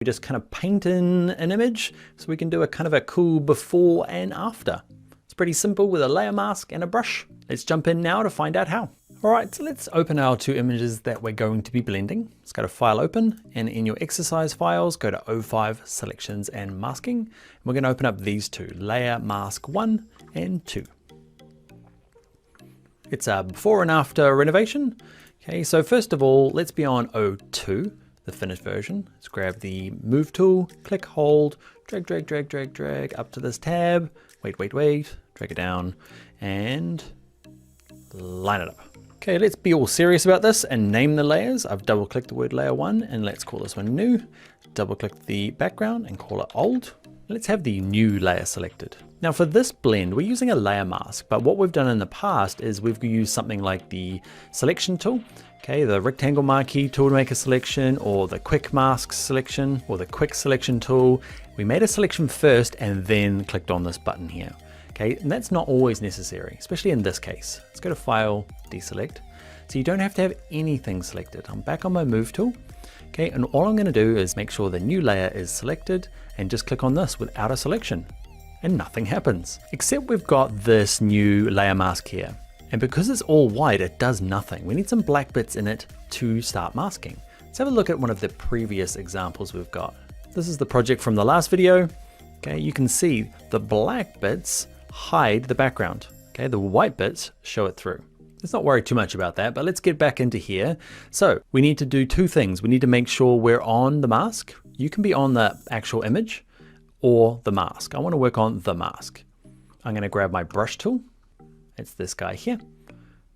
We just kind of paint in an image so we can do a kind of a cool before and after. It's pretty simple with a layer mask and a brush. Let's jump in now to find out how. All right, so let's open our two images that we're going to be blending. Let's go to File, Open, and in your exercise files, go to O5, Selections and Masking. And we're going to open up these two, Layer Mask 1 and 2. It's a before and after renovation. Okay, so first of all, let's be on O2, the finished version. Let's grab the Move tool, click, hold, drag, drag, drag, drag, drag up to this tab. Wait, drag it down and line it up. Okay, let's be all serious about this and name the layers. I've double clicked the word layer 1 and let's call this one new. Double click the background and call it old. Let's have the new layer selected. Now for this blend, we're using a layer mask, but what we've done in the past is we've used something like the selection tool, okay, the rectangle marquee tool to make a selection, or the quick mask selection, or the quick selection tool. We made a selection first and then clicked on this button here. Okay, and that's not always necessary, especially in this case. Let's go to File, Deselect. So you don't have to have anything selected. I'm back on my Move tool. Okay, and all I'm going to do is make sure the new layer is selected and just click on this without a selection. And nothing happens, except we've got this new layer mask here. And because it's all white, it does nothing. We need some black bits in it to start masking. Let's have a look at one of the previous examples we've got. This is the project from the last video. Okay, you can see the black bits hide the background. Okay, the white bits show it through. Let's not worry too much about that, but let's get back into here. So we need to do two things. We need to make sure we're on the mask. You can be on the actual image or the mask. I want to work on the mask. I'm going to grab my brush tool. It's this guy here.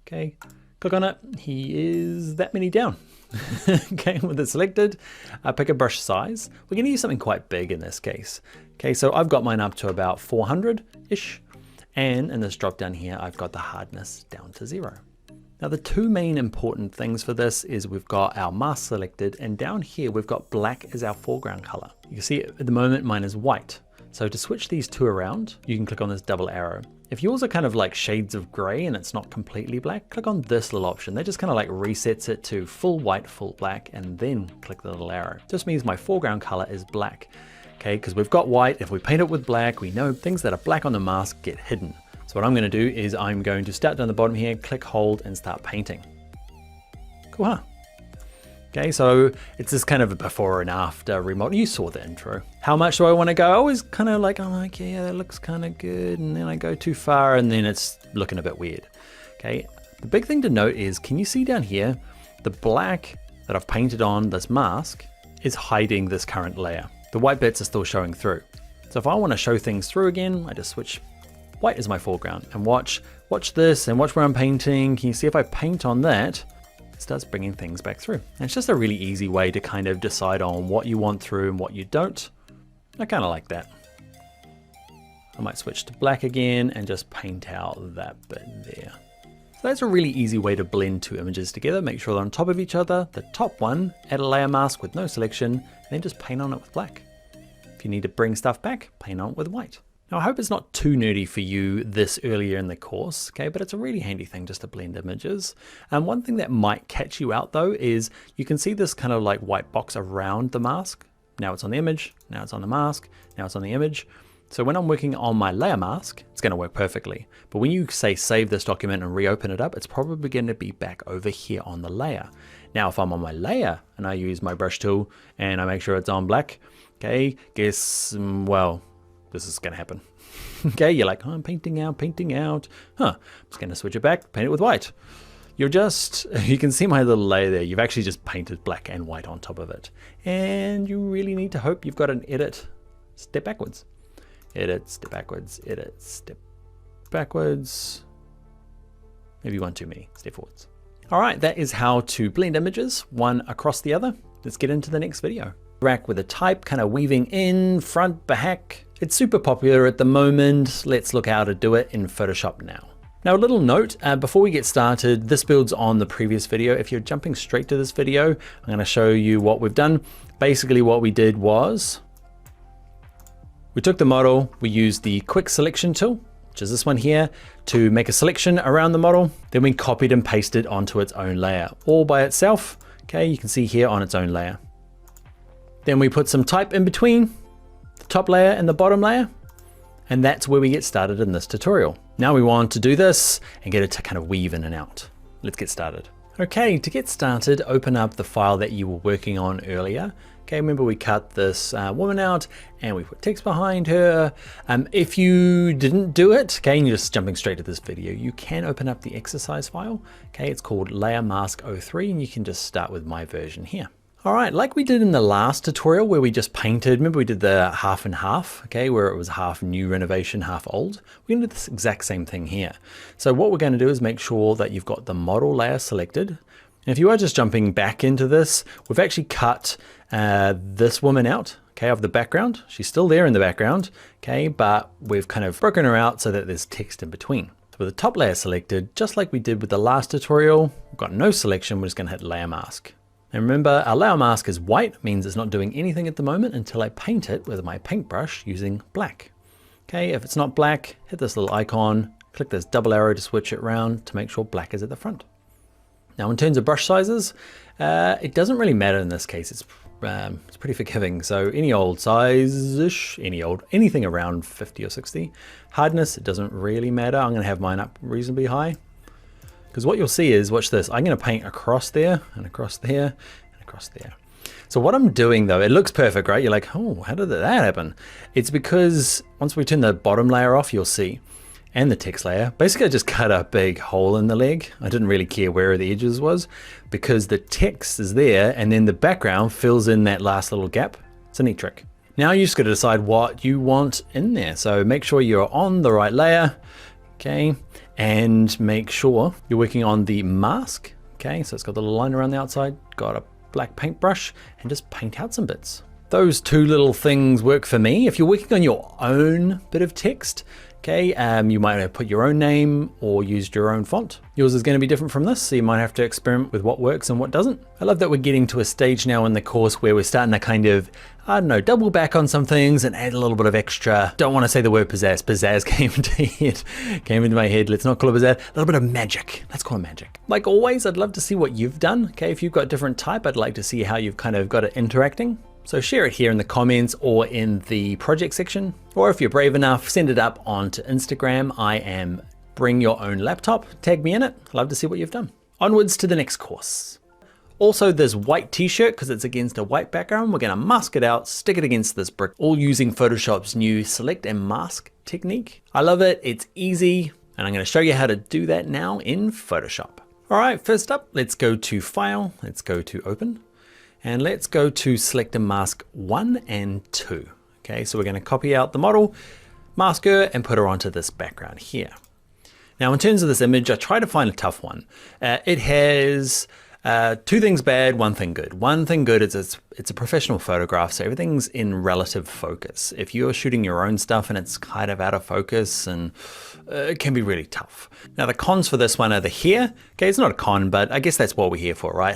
Okay, click on it. He is that many down. Okay, with it selected, pick a brush size. We're going to use something quite big in this case. Okay, so I've got mine up to about 400-ish. And in this drop down here, I've got the hardness down to 0. Now the two main important things for this is we've got our mask selected, and down here we've got black as our foreground color. You can see at the moment mine is white. So to switch these two around, you can click on this double arrow. If yours are kind of like shades of gray and it's not completely black, click on this little option. That just kind of like resets it to full white, full black, and then click the little arrow. Just means my foreground color is black. Okay, because we've got white. If we paint it with black, we know things that are black on the mask get hidden. So what I'm going to do is I'm going to start down the bottom here, click, hold, and start painting. Cool, huh? Okay, so it's this kind of a before and after remodel. You saw the intro. How much do I want to go? I always kind of like, I'm like, yeah, that looks kind of good. And then I go too far and then it's looking a bit weird. Okay, the big thing to note is, can you see down here, the black that I've painted on this mask is hiding this current layer. The white bits are still showing through. So if I want to show things through again, I just switch white as my foreground and watch this and watch where I'm painting. Can you see if I paint on that, it starts bringing things back through. And it's just a really easy way to kind of decide on what you want through and what you don't. I kind of like that. I might switch to black again and just paint out that bit there. So that's a really easy way to blend two images together. Make sure they're on top of each other. The top one, add a layer mask with no selection, and then just paint on it with black. If you need to bring stuff back, paint on it with white. Now I hope it's not too nerdy for you this earlier in the course, okay, but it's a really handy thing just to blend images. And one thing that might catch you out though is you can see this kind of like white box around the mask. Now it's on the image, now it's on the mask, now it's on the image. So when I'm working on my layer mask, it's going to work perfectly. But when you say save this document and reopen it up, it's probably going to be back over here on the layer. Now if I'm on my layer and I use my brush tool and I make sure it's on black, okay, well, this is going to happen. Okay, you're like, oh, I'm painting out. Huh, I'm just going to switch it back, paint it with white. You can see my little layer there. You've actually just painted black and white on top of it. And you really need to hope you've got an edit, step backwards. Edit, step backwards, edit, step backwards. Maybe one too many, step forwards. All right, that is how to blend images, one across the other. Let's get into the next video. Rack with a type, kind of weaving in, front, back. It's super popular at the moment. Let's look how to do it in Photoshop now. Now a little note, before we get started, this builds on the previous video. If you're jumping straight to this video, I'm gonna show you what we've done. Basically what we did was, we took the model, we used the quick selection tool, which is this one here, to make a selection around the model. Then we copied and pasted onto its own layer, all by itself. Okay, you can see here on its own layer. Then we put some type in between the top layer and the bottom layer. And that's where we get started in this tutorial. Now we want to do this and get it to kind of weave in and out. Let's get started. Okay, to get started, open up the file that you were working on earlier. Okay, remember we cut this woman out and we put text behind her. If you didn't do it, okay, and you're just jumping straight to this video, you can open up the exercise file. Okay, it's called Layer Mask 03 and you can just start with my version here. All right, like we did in the last tutorial where we just painted, remember we did the half and half, okay, where it was half new renovation, half old. We're gonna do this exact same thing here. So what we're gonna do is make sure that you've got the model layer selected. And if you are just jumping back into this, we've actually cut this woman out, okay, of the background. She's still there in the background, okay, but we've kind of broken her out so that there's text in between. So with the top layer selected, just like we did with the last tutorial, we've got no selection, we're just gonna hit Layer Mask. And remember, our layer mask is white, means it's not doing anything at the moment until I paint it with my paintbrush using black. Okay, if it's not black, hit this little icon, click this double arrow to switch it around to make sure black is at the front. Now in terms of brush sizes, it doesn't really matter in this case. It's pretty forgiving. So any old size-ish, anything around 50 or 60. Hardness, it doesn't really matter. I'm gonna have mine up reasonably high. Because what you'll see is, watch this, I'm gonna paint across there and across there and across there. So what I'm doing though, it looks perfect, right? You're like, oh, how did that happen? It's because once we turn the bottom layer off, you'll see, and the text layer, basically I just cut a big hole in the leg. I didn't really care where the edges was because the text is there and then the background fills in that last little gap. It's a neat trick. Now you just gotta decide what you want in there. So make sure you're on the right layer, okay? And make sure you're working on the mask. Okay, so it's got the little line around the outside, got a black paintbrush, and just paint out some bits. Those two little things work for me. If you're working on your own bit of text, okay, you might have put your own name or used your own font. Yours is going to be different from this, so you might have to experiment with what works and what doesn't. I love that we're getting to a stage now in the course where we're starting to kind of, I don't know, double back on some things and add a little bit of extra. Don't want to say the word pizzazz. Pizzazz came into my head. Let's not call it pizzazz. A little bit of magic. Let's call it magic. Like always, I'd love to see what you've done. Okay, if you've got different type, I'd like to see how you've kind of got it interacting. So share it here in the comments or in the project section. Or if you're brave enough, send it up onto Instagram. I am Bring Your Own Laptop. Tag me in it. I'd love to see what you've done. Onwards to the next course. Also, this white t-shirt, because it's against a white background, we're gonna mask it out, stick it against this brick, all using Photoshop's new select and mask technique. I love it, it's easy, and I'm gonna show you how to do that now in Photoshop. All right, first up, let's go to File, let's go to Open, and let's go to Select and Mask 1 and 2. Okay, so we're gonna copy out the model, mask her, and put her onto this background here. Now, in terms of this image, I try to find a tough one. It has two things bad, one thing good. One thing good is it's a professional photograph, so everything's in relative focus. If you're shooting your own stuff and it's kind of out of focus, and it can be really tough. Now the cons for this one are the hair. Okay, it's not a con, but I guess that's what we're here for, right?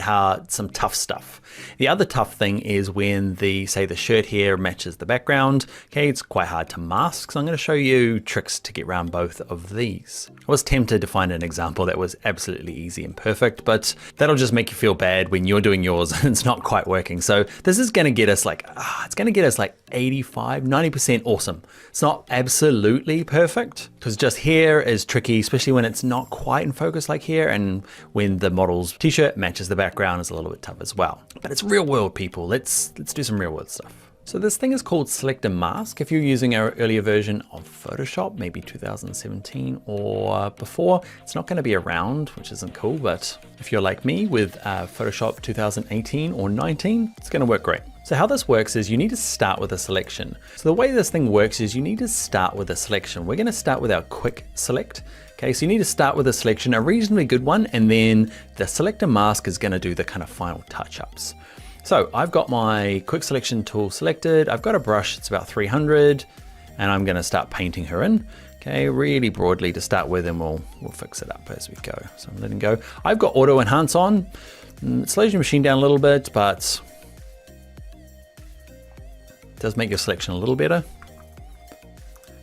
Some tough stuff. The other tough thing is when say the shirt here matches the background. Okay, it's quite hard to mask, so I'm gonna show you tricks to get around both of these. I was tempted to find an example that was absolutely easy and perfect, but that'll just make you feel bad when you're doing yours and it's not quite working. So this is gonna get us like, it's gonna get us like 85, 90% awesome. It's not absolutely perfect, because just here is tricky, especially when it's not quite in focus like here, and when the model's t-shirt matches the background is a little bit tough as well. But it's real world, people. Let's do some real world stuff. So this thing is called Select and Mask. If you're using our earlier version of Photoshop, maybe 2017 or before, it's not gonna be around, which isn't cool, but if you're like me with Photoshop 2018 or 19, it's gonna work great. So how this works is you need to start with a selection. So the way this thing works is you need to start with a selection. We're gonna start with our quick select. Okay, so you need to start with a selection, a reasonably good one, and then the Select and Mask is gonna do the kind of final touch-ups. So I've got my quick selection tool selected. I've got a brush, it's about 300, and I'm gonna start painting her in. Okay, really broadly to start with, and we'll fix it up as we go. So I'm letting go. I've got auto enhance on. It slows your machine down a little bit, but it does make your selection a little better.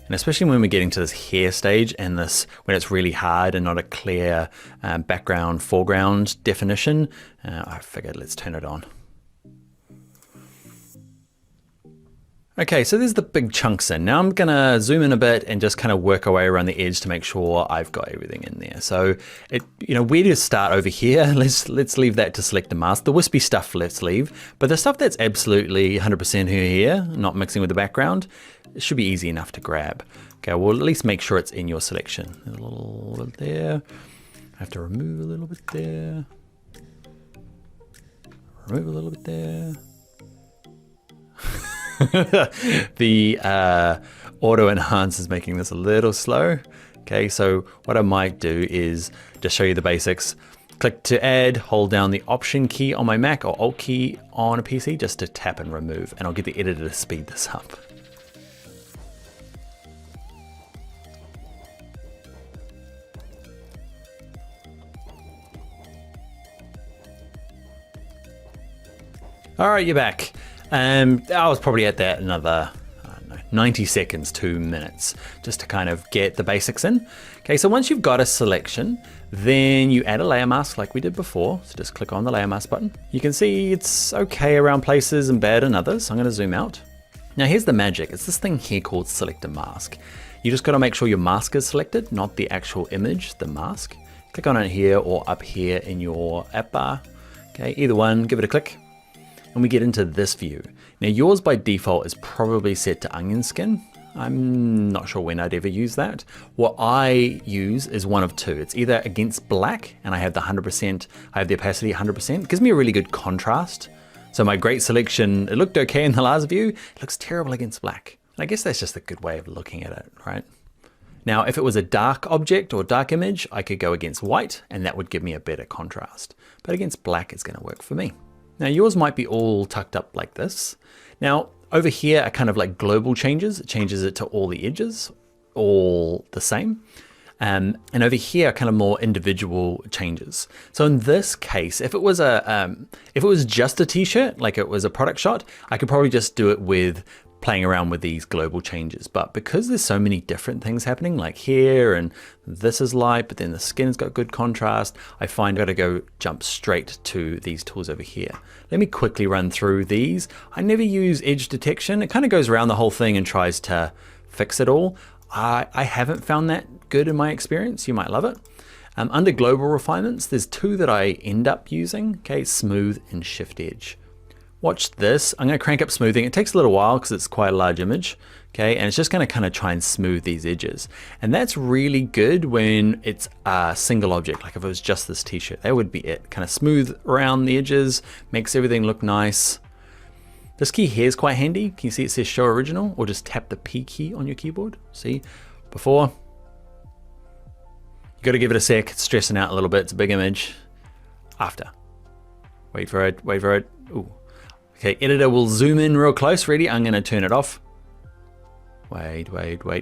And especially when we're getting to this hair stage and when it's really hard and not a clear background, foreground definition, I figured let's turn it on. Okay, so there's the big chunks in. Now I'm gonna zoom in a bit and just kind of work our way around the edge to make sure I've got everything in there. So where to start over here? Let's leave that to select the mask. The wispy stuff let's leave, but the stuff that's absolutely 100% here, not mixing with the background, it should be easy enough to grab. Okay, well at least make sure it's in your selection. A little bit there. I have to remove a little bit there. Remove a little bit there. The auto enhance is making this a little slow. Okay, so what I might do is just show you the basics. Click to add, hold down the Option key on my Mac or Alt key on a PC just to tap and remove, and I'll get the editor to speed this up. All right, you're back. I was probably at that another, I don't know, 90 seconds, 2 minutes, just to kind of get the basics in. Okay, so once you've got a selection, then you add a layer mask like we did before. So just click on the layer mask button. You can see it's okay around places and bad in others. I'm gonna zoom out. Now here's the magic. It's this thing here called select a mask. You just gotta make sure your mask is selected, not the actual image, the mask. Click on it here or up here in your app bar. Okay, either one, give it a click. And we get into this view. Now yours by default is probably set to onion skin. I'm not sure when I'd ever use that. What I use is one of two. It's either against black and I have the 100%, I have the opacity 100%. It gives me a really good contrast. So my great selection, it looked okay in the last view. It looks terrible against black. And I guess that's just a good way of looking at it, right? Now, if it was a dark object or dark image, I could go against white and that would give me a better contrast. But against black, it's gonna work for me. Now yours might be all tucked up like this. Now over here are kind of like global changes. It changes it to all the edges, all the same. And over here are kind of more individual changes. So in this case, if it was just a t-shirt, like it was a product shot, I could probably just do it with playing around with these global changes. But because there's so many different things happening, like here and this is light, but then the skin's got good contrast, I find I gotta go jump straight to these tools over here. Let me quickly run through these. I never use edge detection. It kind of goes around the whole thing and tries to fix it all. I haven't found that good in my experience. You might love it. Under global refinements, there's two that I end up using, okay, smooth and shift edge. Watch this. I'm going to crank up smoothing. It takes a little while because it's quite a large image. Okay, and it's just going to kind of try and smooth these edges. And that's really good when it's a single object, like if it was just this t-shirt, that would be it. Kind of smooth around the edges, makes everything look nice. This key here is quite handy. Can you see it says show original, or just tap the P key on your keyboard? See, before. You got to give it a sec, it's stressing out a little bit. It's a big image. After. Wait for it, wait for it. Ooh. Okay, editor will zoom in real close. Ready? I'm gonna turn it off. Wait.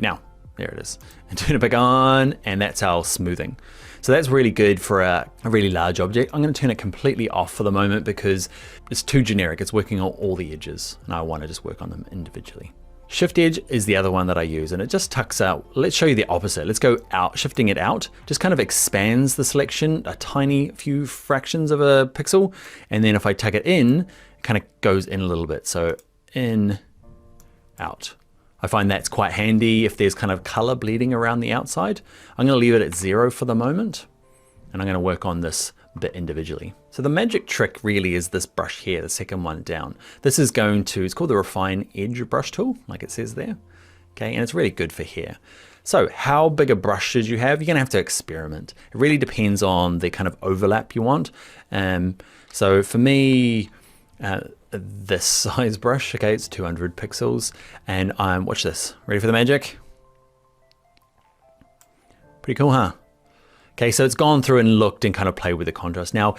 Now, there it is. And turn it back on, and that's our smoothing. So that's really good for a really large object. I'm gonna turn it completely off for the moment because it's too generic. It's working on all the edges, and I wanna just work on them individually. Shift edge is the other one that I use, and it just tucks out. Let's show you the opposite. Let's go out. Shifting it out just kind of expands the selection a tiny few fractions of a pixel, and then if I tuck it in, kind of goes in a little bit. So in, out. I find that's quite handy if there's kind of color bleeding around the outside. I'm gonna leave it at 0 for the moment, and I'm gonna work on this bit individually. So the magic trick really is this brush here, the second one down. This is going to, it's called the Refine Edge brush tool, like it says there. Okay, and it's really good for here. So how big a brush should you have? You're gonna have to experiment. It really depends on the kind of overlap you want. So for me, this size brush, okay, it's 200 pixels, and watch this. Ready for the magic? Pretty cool, huh? Okay, so it's gone through and looked and kind of played with the contrast. Now,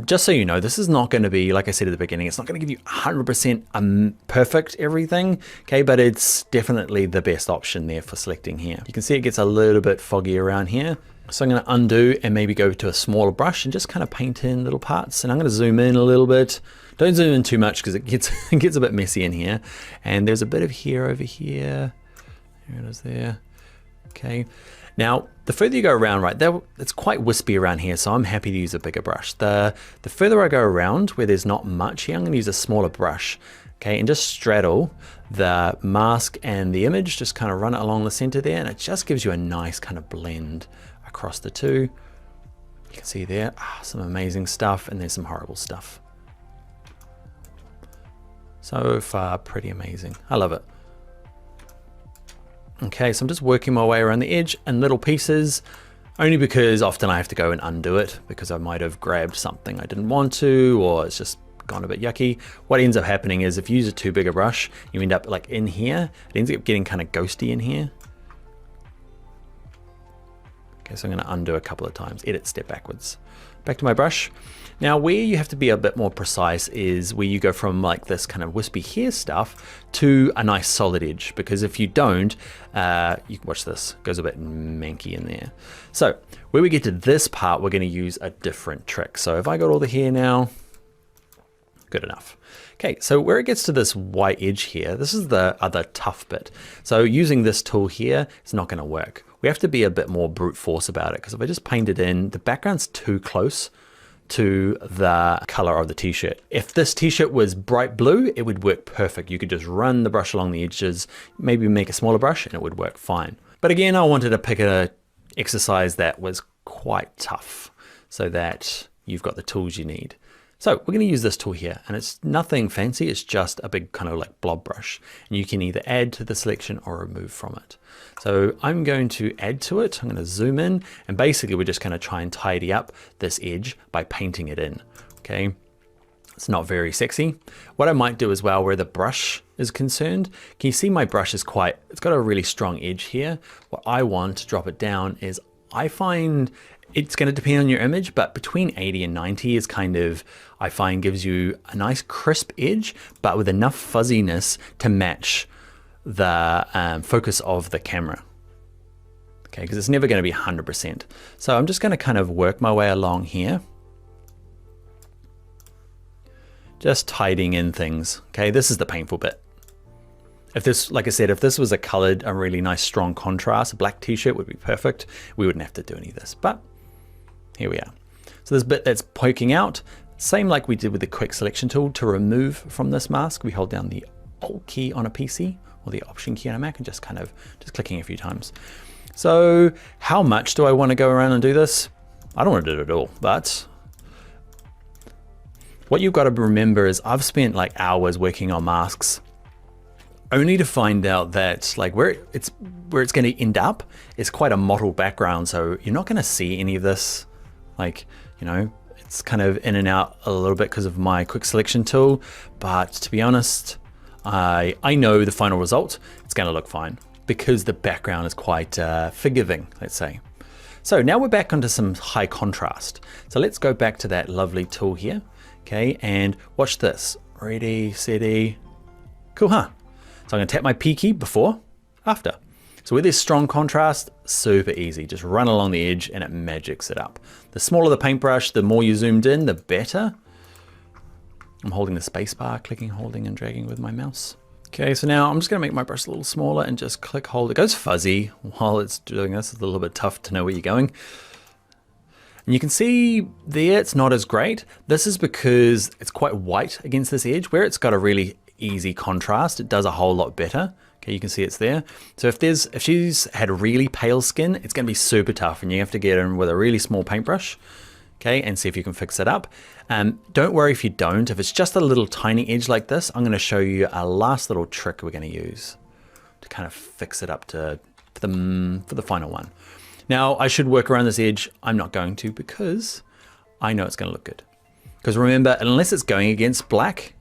just so you know, this is not going to be, like I said at the beginning, it's not going to give you 100% perfect everything, okay, but it's definitely the best option there for selecting here. You can see it gets a little bit foggy around here. So I'm going to undo and maybe go to a smaller brush and just kind of paint in little parts. And I'm going to zoom in a little bit. Don't zoom in too much because it gets a bit messy in here. And there's a bit of here over here. There it is there. Okay. Now, the further you go around, right, it's quite wispy around here, so I'm happy to use a bigger brush. The further I go around where there's not much here, I'm going to use a smaller brush. Okay, and just straddle the mask and the image, just kind of run it along the center there, and it just gives you a nice kind of blend across the two. You can see there, some amazing stuff, and there's some horrible stuff. So far, pretty amazing. I love it. Okay, so I'm just working my way around the edge in little pieces, only because often I have to go and undo it because I might have grabbed something I didn't want to, or it's just gone a bit yucky. What ends up happening is if you use a too big a brush, you end up like in here, it ends up getting kind of ghosty in here. Okay, so I'm going to undo a couple of times, edit, step backwards. Back to my brush. Now where you have to be a bit more precise is where you go from like this kind of wispy hair stuff to a nice solid edge, because if you don't, you can watch this, goes a bit manky in there. So where we get to this part, we're going to use a different trick. So if I got all the hair now, good enough. Okay, so where it gets to this white edge here, this is the other tough bit. So using this tool here, it's not going to work. We have to be a bit more brute force about it, because if I just paint it in, the background's too close to the color of the t-shirt. If this t-shirt was bright blue, it would work perfect. You could just run the brush along the edges, maybe make a smaller brush, and it would work fine. But again, I wanted to pick an exercise that was quite tough so that you've got the tools you need. So we're going to use this tool here, and it's nothing fancy. It's just a big kind of like blob brush, and you can either add to the selection or remove from it. So I'm going to add to it. I'm going to zoom in, and basically we're just going to try and tidy up this edge by painting it in. Okay, it's not very sexy. What I might do as well, where the brush is concerned, can you see my brush is it's got a really strong edge here. What I want to drop it down is, I find it's going to depend on your image, but between 80 and 90 is kind of, I find, gives you a nice crisp edge, but with enough fuzziness to match the focus of the camera. Okay, because it's never going to be 100%. So I'm just going to kind of work my way along here, just tidying in things. Okay, this is the painful bit. If this, like I said, if this was a really nice strong contrast, a black t-shirt would be perfect. We wouldn't have to do any of this, but here we are. So this bit that's poking out, same like we did with the quick selection tool. To remove from this mask, we hold down the Alt key on a PC or the Option key on a Mac and just clicking a few times. So how much do I want to go around and do this? I don't want to do it at all, but what you've got to remember is I've spent like hours working on masks, only to find out that like where it's going to end up is quite a mottled background. So you're not going to see any of this. Like, you know, it's kind of in and out a little bit because of my quick selection tool. But to be honest, I know the final result, it's going to look fine because the background is quite forgiving, let's say. So now we're back onto some high contrast. So let's go back to that lovely tool here. Okay, and watch this. Ready, steady. Cool, huh? So I'm going to tap my P key before, after. So with this strong contrast, super easy. Just run along the edge and it magics it up. The smaller the paintbrush, the more you zoomed in, the better. I'm holding the space bar, clicking, holding, and dragging with my mouse. Okay, so now I'm just going to make my brush a little smaller and just click, hold. It goes fuzzy while it's doing this. It's a little bit tough to know where you're going. And you can see there it's not as great. This is because it's quite white against this edge. Where it's got a really easy contrast, it does a whole lot better. Okay, you can see it's there. So if she's had really pale skin, it's going to be super tough, and you have to get in with a really small paintbrush, okay, and see if you can fix it up. Don't worry if you don't. If it's just a little tiny edge like this, I'm going to show you a last little trick we're going to use to kind of fix it up for the final one. Now, I should work around this edge. I'm not going to, because I know it's going to look good. Because remember, unless it's going against black,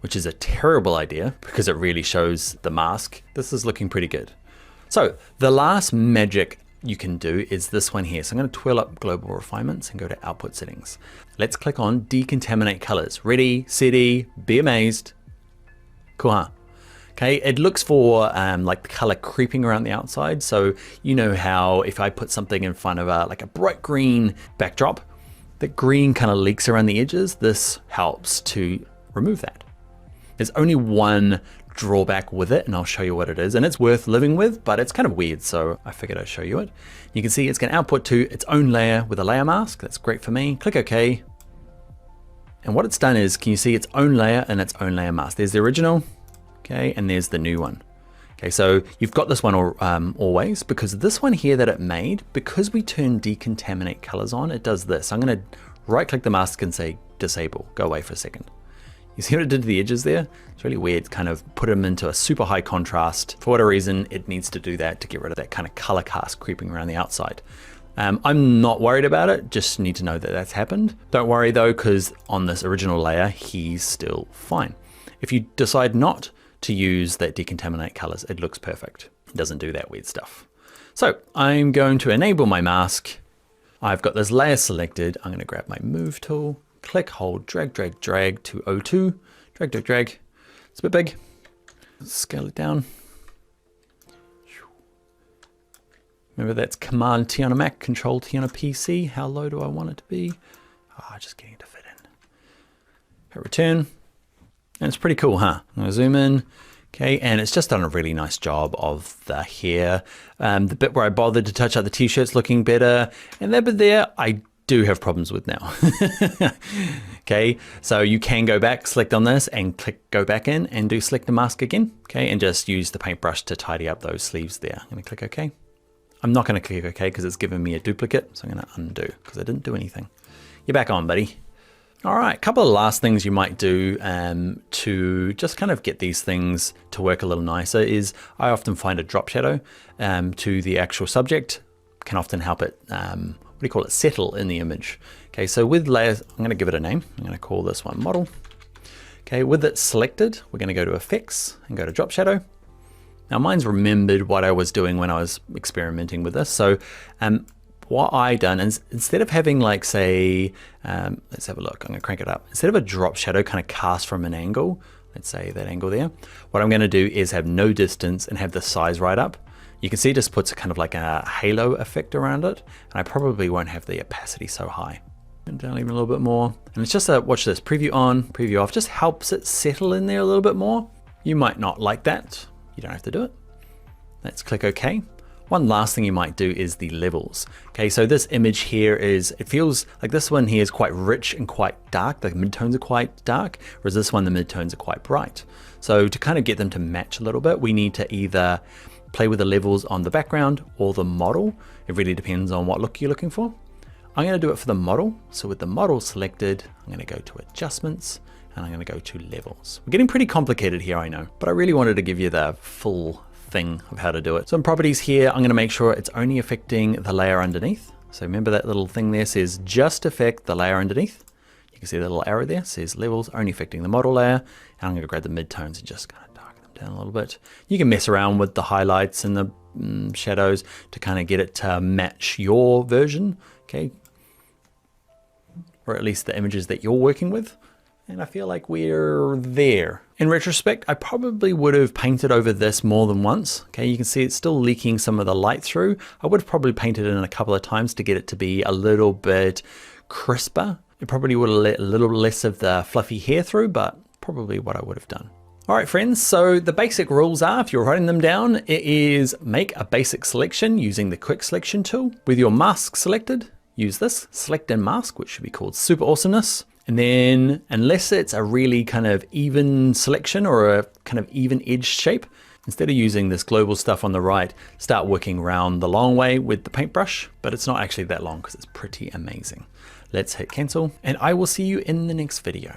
which is a terrible idea because it really shows the mask, this is looking pretty good. So the last magic you can do is this one here. So I'm going to twirl up global refinements and go to output settings. Let's click on decontaminate colors. Ready, steady, be amazed. Cool, huh? Okay, it looks for like the color creeping around the outside. So you know how if I put something in front of like a bright green backdrop, the green kind of leaks around the edges. This helps to remove that. There's only one drawback with it, and I'll show you what it is, and it's worth living with, but it's kind of weird, so I figured I'd show you it. You can see it's going to output to its own layer with a layer mask. That's great for me. Click OK. And what it's done is, can you see its own layer and its own layer mask? There's the original, okay, and there's the new one. Okay, so you've got this one always, because this one here that it made, because we turn decontaminate colors on, it does this. I'm gonna right click the mask and say disable, go away for a second. You see what it did to the edges there? It's really weird, kind of put them into a super high contrast. For whatever reason, it needs to do that to get rid of that kind of color cast creeping around the outside. I'm not worried about it, just need to know that that's happened. Don't worry though, because on this original layer, he's still fine. If you decide not to use that decontaminate colors, it looks perfect. It doesn't do that weird stuff. So I'm going to enable my mask. I've got this layer selected. I'm going to grab my move tool, click, hold, drag, drag, drag to O2, drag, drag, drag. It's a bit big. Scale it down. Remember that's Command T on a Mac, Control T on a PC. How low do I want it to be? Just getting it to fit in. Hit return. And it's pretty cool, huh? I'm gonna zoom in. Okay, and it's just done a really nice job of the hair. The bit where I bothered to touch up the t-shirts looking better, and that bit there, I do have problems with now. Okay, so you can go back, select on this, and click go back in and do select the mask again. Okay, and just use the paintbrush to tidy up those sleeves there. I'm gonna click OK. I'm not gonna click OK because it's giving me a duplicate, so I'm gonna undo because I didn't do anything. You're back on, buddy. All right, a couple of last things you might do to just kind of get these things to work a little nicer is I often find a drop shadow to the actual subject can often help it, what do you call it, settle in the image. Okay, so with layers, I'm gonna give it a name. I'm gonna call this one model. Okay, with it selected, we're gonna go to effects and go to drop shadow. Now mine's remembered what I was doing when I was experimenting with this. So what I done is instead of having like say, let's have a look, I'm gonna crank it up. Instead of a drop shadow kind of cast from an angle, let's say that angle there, what I'm gonna do is have no distance and have the size right up. You can see it just puts kind of like a halo effect around it. And I probably won't have the opacity so high. And down even a little bit more. And it's just a, watch this, preview on, preview off, just helps it settle in there a little bit more. You might not like that. You don't have to do it. Let's click OK. One last thing you might do is the levels. Okay, so this image here is, it feels like this one here is quite rich and quite dark. The midtones are quite dark, whereas this one, the midtones are quite bright. So to kind of get them to match a little bit, we need to either play with the levels on the background or the model. It really depends on what look you're looking for. I'm gonna do it for the model. So with the model selected, I'm gonna go to adjustments and I'm gonna go to levels. We're getting pretty complicated here, I know, but I really wanted to give you the full thing of how to do it. So in properties here, I'm gonna make sure it's only affecting the layer underneath. So remember that little thing there says just affect the layer underneath. You can see the little arrow there says levels only affecting the model layer. And I'm gonna grab the midtones and just kind of darken them down a little bit. You can mess around with the highlights and the shadows to kind of get it to match your version, okay? Or at least the images that you're working with. And I feel like we're there. In retrospect, I probably would have painted over this more than once. Okay, you can see it's still leaking some of the light through. I would have probably painted it in a couple of times to get it to be a little bit crisper. It probably would have let a little less of the fluffy hair through, but probably what I would have done. All right, friends, so the basic rules are, if you're writing them down, it is make a basic selection using the quick selection tool. With your mask selected, use this, select and mask, which should be called Super Awesomeness. And then unless it's a really kind of even selection or a kind of even edge shape, instead of using this global stuff on the right, start working around the long way with the paintbrush, but it's not actually that long because it's pretty amazing. Let's hit cancel and I will see you in the next video.